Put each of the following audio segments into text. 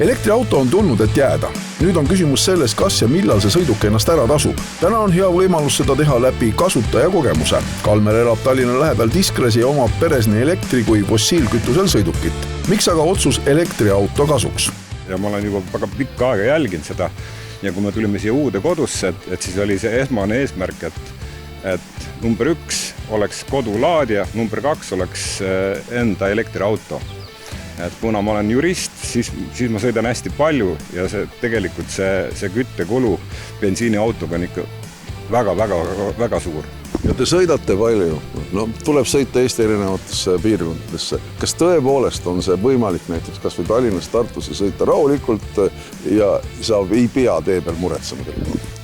Elektriauto on tulnud, et jääda. Nüüd on küsimus selles, kas ja millal see sõiduk ennast ära tasub. Täna on hea võimalus seda teha läbi kasutaja kogemuse. Kalmer elab Tallinna lähedal Tiskres ja omab peres nii elektri kui fossiilkütusel sõidukit. Miks aga otsus elektriauto kasuks? Ja ma olen juba väga pikka aega jälginud seda ja kui me tulime siia uude kodusse, et siis oli see esmane eesmärk, et number 1 oleks kodulaadija, number 2 oleks enda elektriauto. Et kuna ma olen jurist, siis ma sõidan hästi palju ja tegelikult see küttekulu bensiiniautoga on ikka väga suur. Ja te sõidate palju. No, tuleb sõita Eesti erinevatesse piirkondadesse. Kas tõepoolest on see võimalik näiteks kas või Tallinnast Tartusse sõita rahulikult ja sa ei pea tee peal muretsema?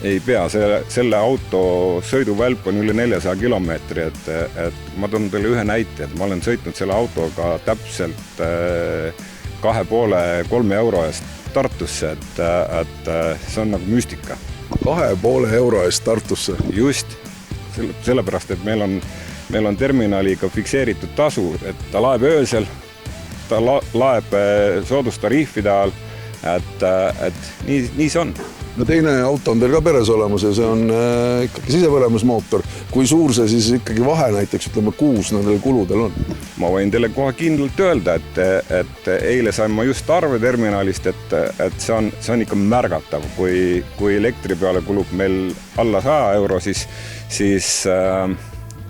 Ei pea, selle auto sõiduvälp on üle 400 kilomeetri, et ma toon teile ühe näite, et ma olen sõitnud selle autoga täpselt 2,5–3 euro eest Tartusse, et see on nagu müstika. 2,5 euro eest Tartusse? Just, sellepärast, et meil on terminaliga fikseeritud tasu, et ta laeb öösel, ta laeb soodustariifide all, et nii see on. No teine auto on teil ka peres olemas ja see on ikkagi sisepõlemismootor. Kui suur see siis ikkagi vahe näiteks, ütleme, kuus nendel kuludel on? Ma võin teile kohe kindlalt öelda, et eile sain ma just arveterminalist, et see on ikka märgatav. Kui elektri peale kulub meil alla 100 euro, siis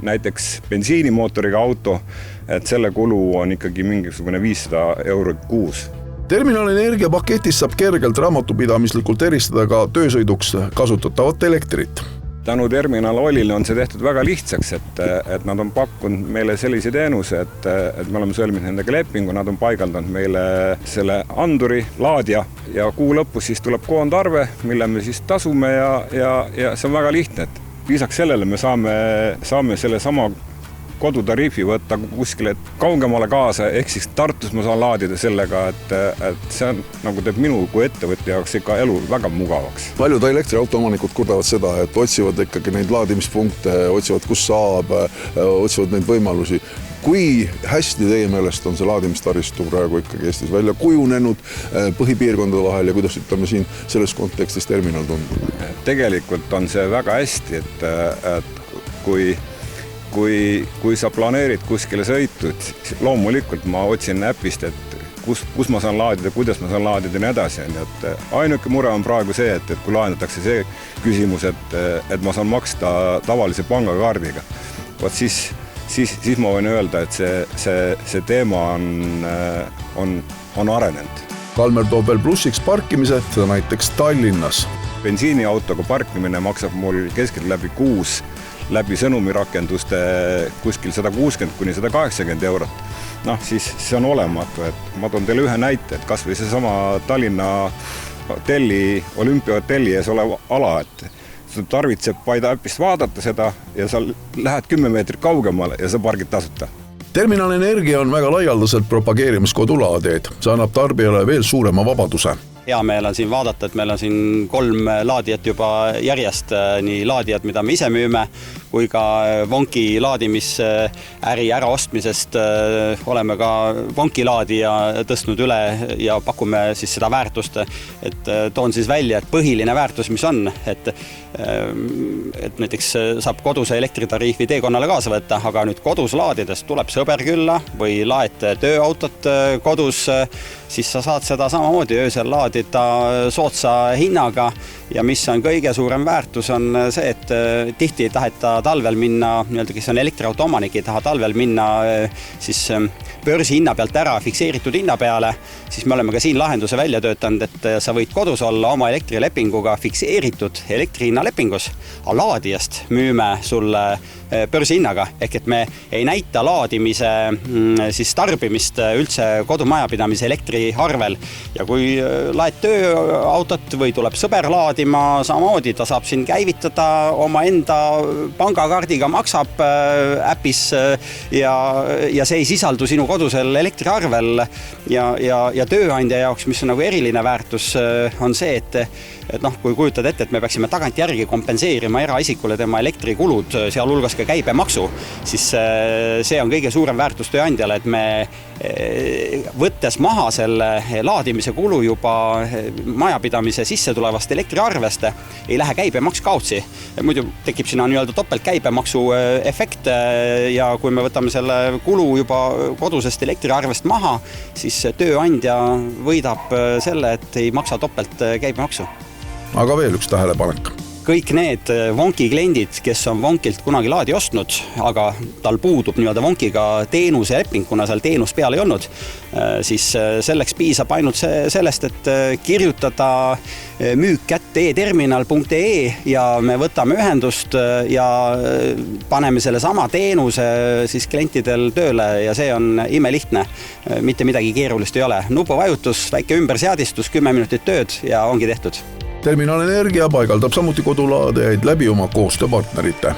näiteks bensiinimootoriga auto, et selle kulu on ikkagi mingisugune 500 eurot kuus. Terminal Energia paketis saab kergelt raamatupidamislikult eristada ka töösõiduks kasutatavat elektrit. Tänu Terminal Oilile on see tehtud väga lihtsaks, et nad on pakkunud meile sellise teenuse, et me oleme sõlminud nendega lepingu, nad on paigaldanud meile selle anduri, laadja ja kuu lõpus siis tuleb koondarve, mille me siis tasume ja see on väga lihtne, et lisaks sellele me saame selle sama kodutariifi võtta kuskile kaugemale kaasa, ehk siis Tartus ma saan laadida sellega, et see on, nagu teeb minu kui ettevõtte jaoks ikka elu väga mugavaks. Paljud elektriautoomanikud kurdavad seda, et otsivad ikkagi neid laadimispunkte, otsivad kus saab, otsivad neid võimalusi. Kui hästi teie meelest on see laadimistaristu praegu ikkagi Eestis välja kujunenud põhipiirkondade vahel ja kuidas ütleme siin selles kontekstis terminal tundub? Tegelikult on see väga hästi, et kui sa planeerid kuskile sõitud, loomulikult ma otsin äpist, et kus ma saan laadida, kuidas ma saan laadida ja nii edasi. Ainuke mure on praegu see, et kui lahendatakse see küsimus, et ma saan maksta tavalise pangakaardiga, siis ma võin öelda, et see teema on arenenud. Kalmer toob veel plussiks parkimise, seda näiteks Tallinnas. Bensiiniautoga parkimine maksab mul keskelt läbi kuus läbi sõnumirakenduste kuskil 160–180 eurot. Noh, siis see on olematu, et ma toon teile ühe näite, et kas või see sama Tallinna hotelli, olümpiahotelli ees olev ala, et sa tarvitseb Paida äpist vaadata seda ja sa lähed 10 meetrit kaugemale ja sa pargid tasuta. Terminal Energia on väga laialdaselt propageerimas kodulaadijaid. See annab tarbijale veel suurema vabaduse. Hea meel on siin vaadata, et meil on siin 3 laadijat juba järjest, nii laadijad, mida me ise müüme, kui ka Vonki laadimisäri äraostmisest oleme ka Vonki laadija tõstnud üle ja pakume siis seda väärtust, et toon siis välja, et põhiline väärtus, mis on, et näiteks saab koduse elektritariifi teekonnale kaasa võtta, aga nüüd kodus laadidest tuleb sõber külla või laed tööautot kodus, siis sa saad seda samamoodi öösel laadida soodsa hinnaga ja mis on kõige suurem väärtus on see, et tihti ei taheta talvel minna, kes on elektriauto omanik, ei taha talvel minna siis börsi hinna pealt ära fikseeritud hinna peale, siis me oleme ka siin lahenduse välja töötanud, et sa võid kodus olla oma elektrilepinguga fikseeritud elektrihinna lepingus, aga laadijast müüme sulle börsihinnaga, ehk et me ei näita laadimise siis tarbimist üldse kodumajapidamise elektriarvel ja kui laed tööautot või tuleb sõber laadima, samamoodi ta saab siin käivitada oma enda pangakaardiga, maksab äpis ja see ei sisaldu sinu kodusel elektriarvel ja tööandja jaoks, mis on nagu eriline väärtus, on see, et kui kujutad ette, et me peaksime tagantjärgi kompenseerima eraisikule tema elektrikulud, sealhulgas ka käibemaksu, siis see on kõige suurem väärtus tööandjale, et me võttes maha selle laadimise kulu juba majapidamise sisse tulevast elektriarvest, ei lähe käibemaks kaotsi. Muidu tekib sinna nii-öelda topelt käibemaksu efekt ja kui me võtame selle kulu juba kodusest elektriarvest maha, siis tööandja võidab selle, et ei maksa topelt käibemaksu. Aga veel üks tähelepanek. Kõik need Wonki kliendid, kes on Wonkilt kunagi laadi ostnud, aga tal puudub nii-öelda Wonkiga teenuse leping, kuna seal teenus peal ei olnud, siis selleks piisab ainult sellest, et kirjutada müük kätte e-terminal.ee ja me võtame ühendust ja paneme selle sama teenuse siis klientidel tööle ja see on imelihtne. Mitte midagi keerulist ei ole. Nupuvajutus, väike ümberseadistus, 10 minutit tööd ja ongi tehtud. Terminal Energia paigaldab samuti kodulaadejaid läbi oma koostööpartnerite.